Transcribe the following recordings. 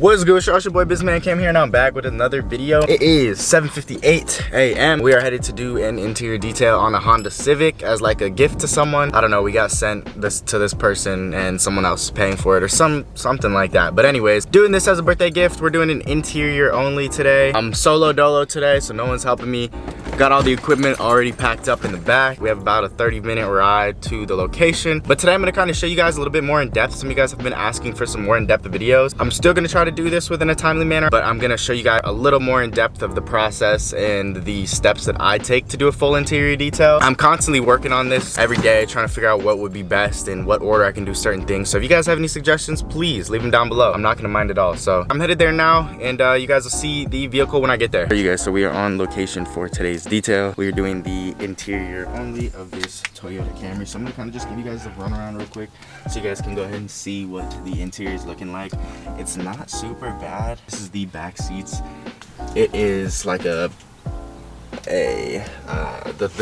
What's good? It's your boy Bizman Cam here, and I'm back with another video. It is 7:58 a.m. We are headed to do an interior detail on a Honda Civic as like a gift to someone. I don't know, we got sent this to this person and someone else is paying for it or something like that. But anyways, doing this as a birthday gift. We're doing an interior only today. I'm solo dolo today, so no one's helping me. Got all the equipment already packed up in the back. We have about a 30-minute ride to the location. But today I'm gonna kind of show you guys a little bit more in depth. Some of you guys have been asking for some more in-depth videos. I'm still gonna try to do this within a timely manner, but I'm gonna show you guys a little more in depth of the process and the steps that I take to do a full interior detail. I'm constantly working on this every day, trying to figure out what would be best and what order I can do certain things. So if you guys have any suggestions, please leave them down below. I'm not gonna mind at all. So I'm headed there now, and you guys will see the vehicle when I get there. Hey, you guys, so we are on location for today's detail. We are doing the interior only of this Toyota Camry. So I'm gonna kind of just give you guys a run around real quick so you guys can go ahead and see what the interior is looking like. It's not super bad. This is the back seats. It is like the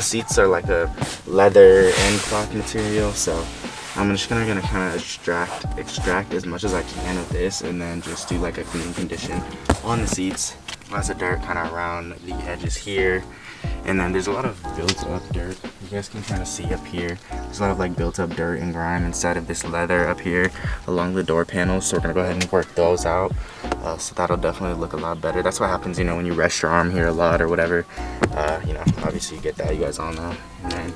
seats are like a leather and cloth material. So I'm just gonna kind of extract as much as I can of this, and then just do like a clean condition on the seats. Lots of dirt kind of around the edges here. And then there's a lot of built up dirt. You guys can kind of see up here. There's a lot of like built up dirt and grime inside of this leather up here along the door panels. So we're gonna go ahead and work those out. So that'll definitely look a lot better. That's what happens, you know, when you rest your arm here a lot or whatever. You know, obviously you get that, you guys all know. And then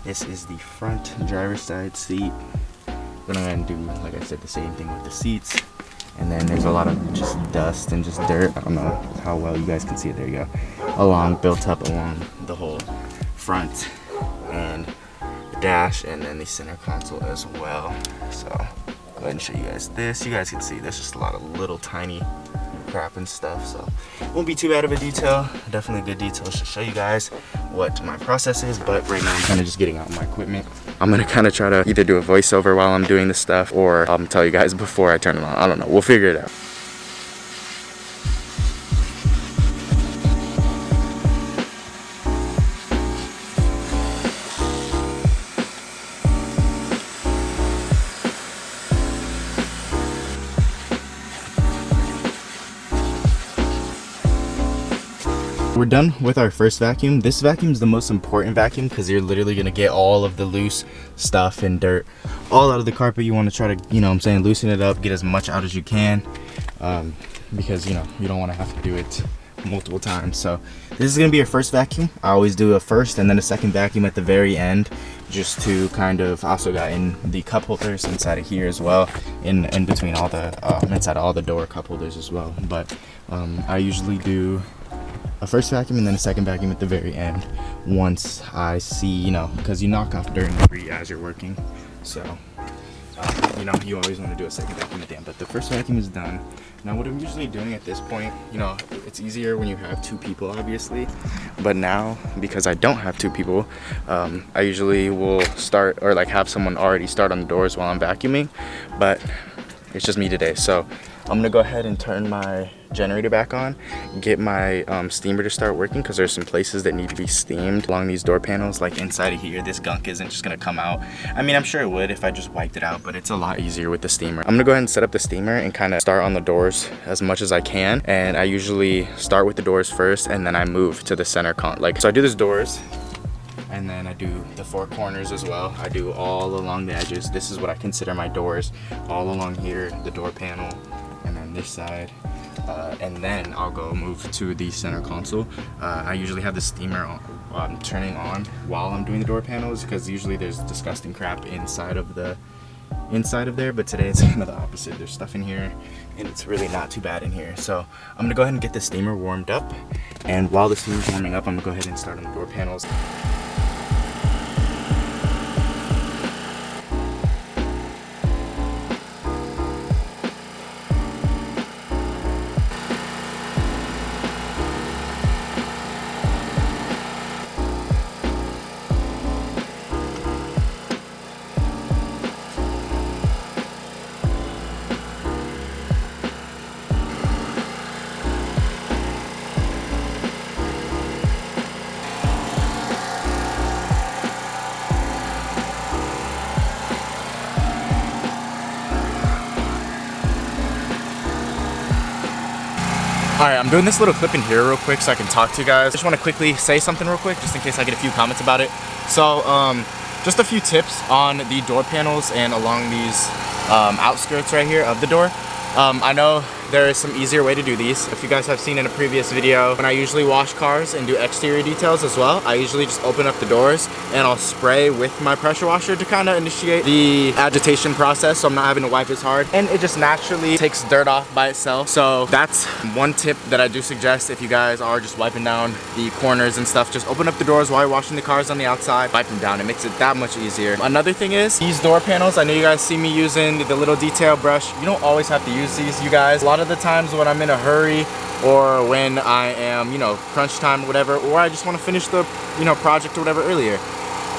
this is the front driver's side seat. We're gonna go ahead and do, like I said, the same thing with the seats. And then there's a lot of just dust and just dirt. I don't know how well you guys can see it. There you go. Built up along the whole front and the dash, and then the center console as well. So go ahead and show you guys this. You guys can see there's just a lot of little tiny crap and stuff. So it won't be too bad of a detail. Definitely good details to show you guys what my process is. But right now I'm kind of just getting out my equipment. I'm gonna kind of try to either do a voiceover while I'm doing this stuff, or I'll tell you guys before I turn it on. I don't know, we'll figure it out. We're done with our first vacuum. This vacuum is the most important vacuum because you're literally gonna get all of the loose stuff and dirt all out of the carpet. You want to try to, you know what I'm saying, loosen it up, get as much out as you can, because, you know, you don't want to have to do it multiple times. So this is gonna be your first vacuum. I always do a first and then a second vacuum at the very end, just to kind of, also got in the cup holders inside of here as well, in between all the inside all the door cup holders as well. But I usually do a first vacuum and then a second vacuum at the very end once I see, you know, because you knock off dirt and debris as you're working. So you know, you always want to do a second vacuum at the end. But the first vacuum is done. Now what I'm usually doing at this point, you know, it's easier when you have two people, obviously, but now because I don't have two people, I usually will start, or like have someone already start on the doors while I'm vacuuming, but it's just me today. So I'm gonna go ahead and turn my generator back on, get my steamer to start working, because there's some places that need to be steamed along these door panels. Like inside of here, this gunk isn't just gonna come out. I mean, I'm sure it would if I just wiped it out, but it's a lot easier with the steamer. I'm gonna go ahead and set up the steamer and kind of start on the doors as much as I can. And I usually start with the doors first, and then I move to the center so I do these doors, and then I do the four corners as well. I do all along the edges. This is what I consider my doors, all along here, the door panel, and then this side, and then I'll go move to the center console. I usually have the steamer turning on while I'm doing the door panels, because usually there's disgusting crap inside of there, but today it's kind of the opposite. There's stuff in here and it's really not too bad in here. So I'm gonna go ahead and get the steamer warmed up, and while the steamer's warming up, I'm gonna go ahead and start on the door panels. Alright, I'm doing this little clip in here real quick so I can talk to you guys. I just want to quickly say something real quick just in case I get a few comments about it. So, just a few tips on the door panels and along these outskirts right here of the door. I know there is some easier way to do these. If you guys have seen in a previous video, when I usually wash cars and do exterior details as well, I usually just open up the doors and I'll spray with my pressure washer to kind of initiate the agitation process, so I'm not having to wipe as hard, and it just naturally takes dirt off by itself. So that's one tip that I do suggest if you guys are just wiping down the corners and stuff. Just open up the doors while you're washing the cars on the outside, wipe them down. It makes it that much easier. Another thing is these door panels. I know you guys see me using the little detail brush. You don't always have to use these, you guys. A lot of the times when I'm in a hurry or when I am, you know, crunch time or whatever, or I just want to finish the, you know, project or whatever earlier,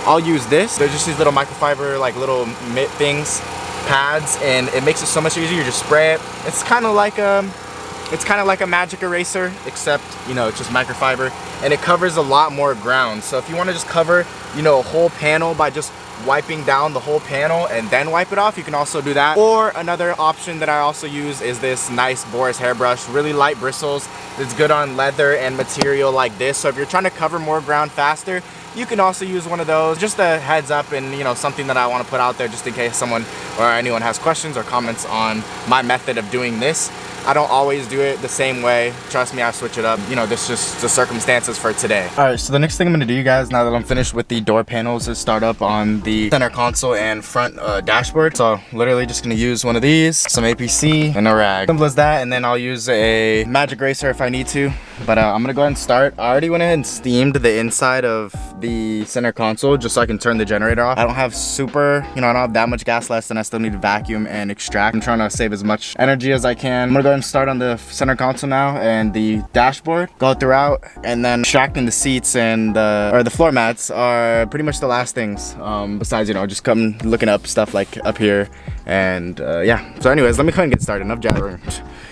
I'll use this. They're just these little microfiber, like little mitt things, pads, and it makes it so much easier. You just spray it. It's kind of like a magic eraser, except, you know, it's just microfiber, and it covers a lot more ground. So if you want to just cover, you know, a whole panel by just wiping down the whole panel and then wipe it off, you can also do that. Or another option that I also use is this nice Boris hairbrush, really light bristles. It's good on leather and material like this. So if you're trying to cover more ground faster, you can also use one of those. Just a heads up, and you know, something that I want to put out there just in case someone or anyone has questions or comments on my method of doing this. I don't always do it the same way. Trust me, I switch it up. You know, this is just the circumstances for today. All right, so the next thing I'm gonna do, you guys, now that I'm finished with the door panels, is start up on the center console and front dashboard. So literally just gonna use one of these, some APC, and a rag. Simple as that, and then I'll use a magic eraser if I need to. But I'm gonna go ahead and start. I already went ahead and steamed the inside of the center console just so I can turn the generator off. I don't have super, you know, I don't have that much gas left, and I still need to vacuum and extract. I'm trying to save as much energy as I can. I'm gonna go ahead and start on the center console now and the dashboard, go throughout, and then extracting the seats and the floor mats are pretty much the last things, besides, you know, just come looking up stuff like up here. And yeah, so anyways, let me go ahead and get started. Enough jabbering.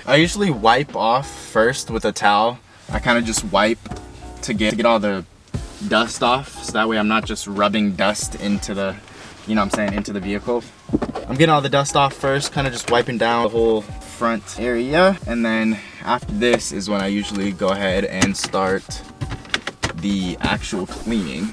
I usually wipe off first with a towel. I kind of just wipe to get all the dust off, so that way I'm not just rubbing dust into the, you know what I'm saying, into the vehicle. I'm getting all the dust off first, kind of just wiping down the whole front area, and then after this is when I usually go ahead and start the actual cleaning.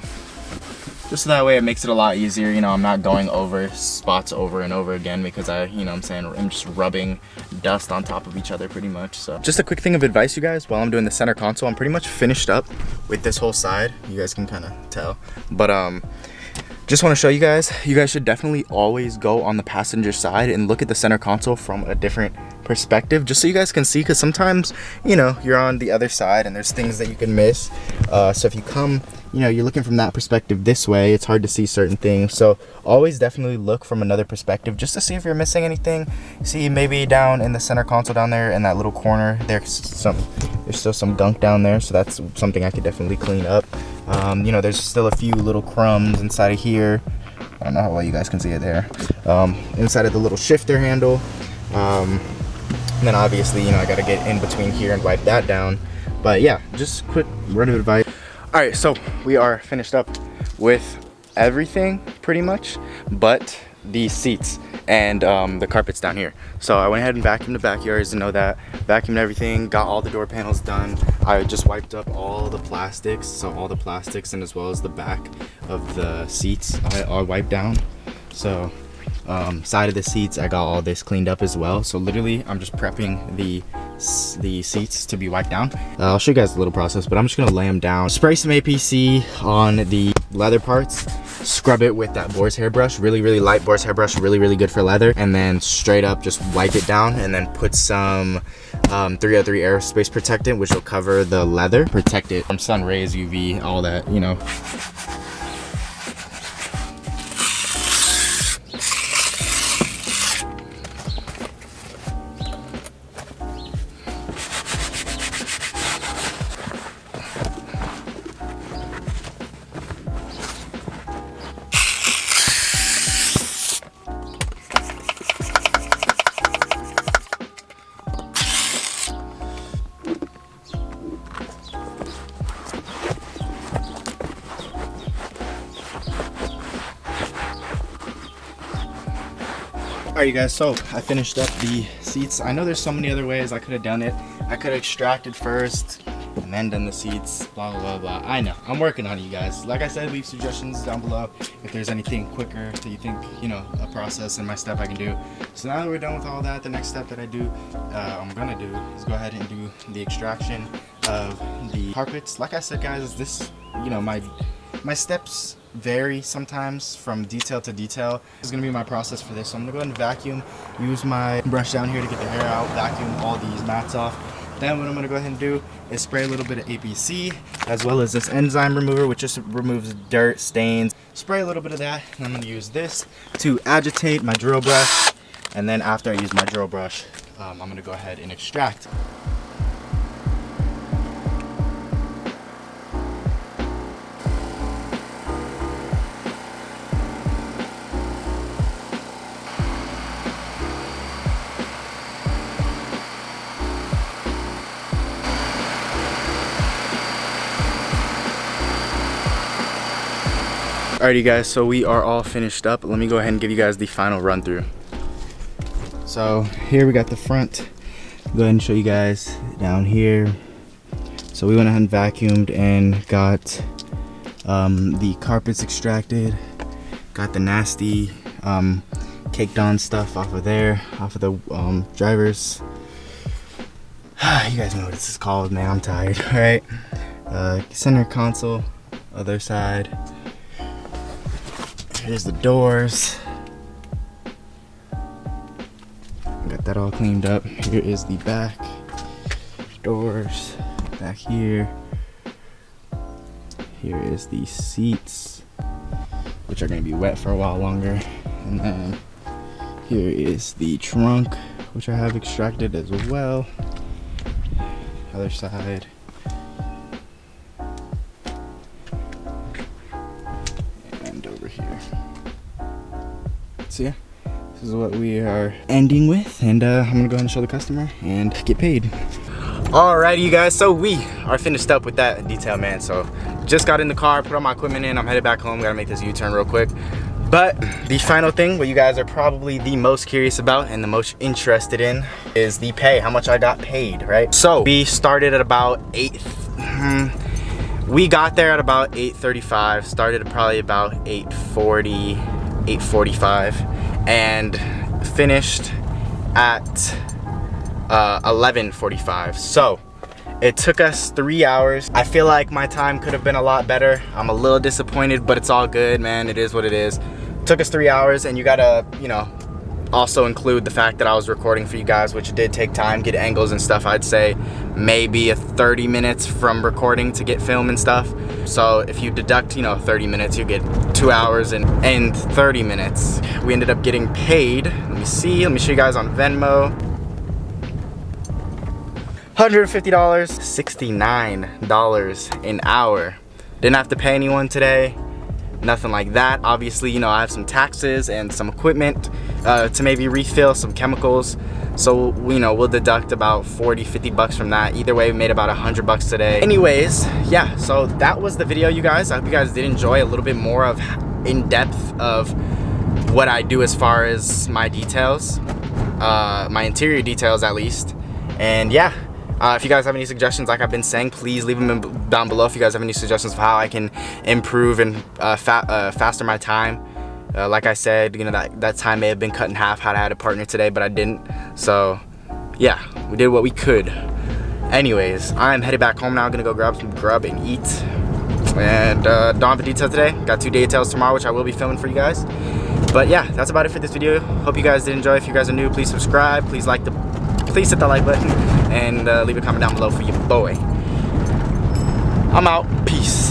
Just so that way it makes it a lot easier. You know, I'm not going over spots over and over again because you know what I'm saying, I'm just rubbing dust on top of each other pretty much. So just a quick thing of advice, you guys, while I'm doing the center console, I'm pretty much finished up with this whole side. You guys can kind of tell, but just want to show you guys should definitely always go on the passenger side and look at the center console from a different perspective, just so you guys can see, because sometimes, you know, you're on the other side and there's things that you can miss. So if you come, you know, you're looking from that perspective this way, it's hard to see certain things. So always definitely look from another perspective just to see if you're missing anything. See, maybe down in the center console down there in that little corner, there's still some gunk down there, so that's something I could definitely clean up. You know, there's still a few little crumbs inside of here. I don't know how well you guys can see it there. Inside of the little shifter handle. And then obviously, you know, I gotta get in between here and wipe that down. But yeah, just quick word of advice. All right, so we are finished up with everything pretty much, but the seats and the carpets down here. So I went ahead and vacuumed the backyards to know that. Vacuumed everything, got all the door panels done. I just wiped up all the plastics, so all the plastics and as well as the back of the seats I wiped down. So side of the seats, I got all this cleaned up as well. So literally I'm just prepping the seats to be wiped down. I'll show you guys the little process, but I'm just gonna lay them down, spray some APC on the leather parts, scrub it with that Boris hairbrush, really light Boris hairbrush, really good for leather, and then straight up just wipe it down, and then put some 303 aerospace protectant, which will cover the leather, protect it from sun rays, UV, all that, you know. Alright you guys, so I finished up the seats. I know there's so many other ways I could have done it. I could have extracted first and then done the seats, blah blah blah. I know, I'm working on it, you guys. Like I said, leave suggestions down below if there's anything quicker that you think, you know, a process in my step I can do. So now that we're done with all that, the next step that I'm gonna do is go ahead and do the extraction of the carpets. Like I said guys, this, you know, my steps vary sometimes from detail to detail. This is gonna be my process for this. So I'm gonna go ahead and vacuum, use my brush down here to get the hair out, vacuum all these mats off. Then what I'm gonna go ahead and do is spray a little bit of APC as well as this enzyme remover, which just removes dirt, stains. Spray a little bit of that, and I'm gonna use this to agitate my drill brush. And then after I use my drill brush, I'm gonna go ahead and extract. Alrighty guys, so we are all finished up. Let me go ahead and give you guys the final run through. So here we got the front. Go ahead and show you guys down here. So we went ahead and vacuumed and got the carpets extracted. Got the nasty caked on stuff off of there, off of the drivers. You guys know what this is called, man, I'm tired, alright? Center console, other side. Here's the doors. Got that all cleaned up. Here is the back doors, back here. Here is the seats, which are gonna be wet for a while longer. And then here is the trunk, which I have extracted as well. Other side. And over here. So yeah, this is what we are ending with, and I'm gonna go ahead and show the customer and get paid. Alrighty you guys, so we are finished up with that detail, man. So just got in the car, put all my equipment in, I'm headed back home. Gotta make this U-turn real quick. But the final thing, what you guys are probably the most curious about and the most interested in, is the pay, how much I got paid, right? So we started at about we got there at about 8:35, started at probably about 8:40, 8:45, and finished at 11:45. So it took us 3 hours. I feel like my time could have been a lot better. I'm a little disappointed, but it's all good, man. It is what it is. It took us 3 hours, and you gotta, you know, also include the fact that I was recording for you guys, which did take time, get angles and stuff. I'd say maybe 30 minutes from recording to get film and stuff. So if you deduct, you know, 30 minutes, you get 2 hours and 30 minutes. We ended up getting paid. Let me see, let me show you guys on Venmo. $150, $69 an hour. Didn't have to pay anyone today. Nothing like that. Obviously, you know, I have some taxes and some equipment to maybe refill some chemicals. So, you know, we'll deduct about 40, 50 bucks from that. Either way, we made about 100 bucks today. Anyways, yeah, so that was the video, you guys. I hope you guys did enjoy a little bit more of in-depth of what I do as far as my details, my interior details at least. And yeah. If you guys have any suggestions, like I've been saying, please leave them down below. If you guys have any suggestions for how I can improve and faster my time. Like I said, you know, that time may have been cut in half had I had a partner today, but I didn't. So yeah, we did what we could. Anyways, I'm headed back home now. I'm gonna go grab some grub and eat. And don't have a detail today. Got 2 details tomorrow, which I will be filming for you guys. But yeah, that's about it for this video. Hope you guys did enjoy. If you guys are new, please subscribe. Please hit the like button and leave a comment down below for your boy. I'm out. Peace.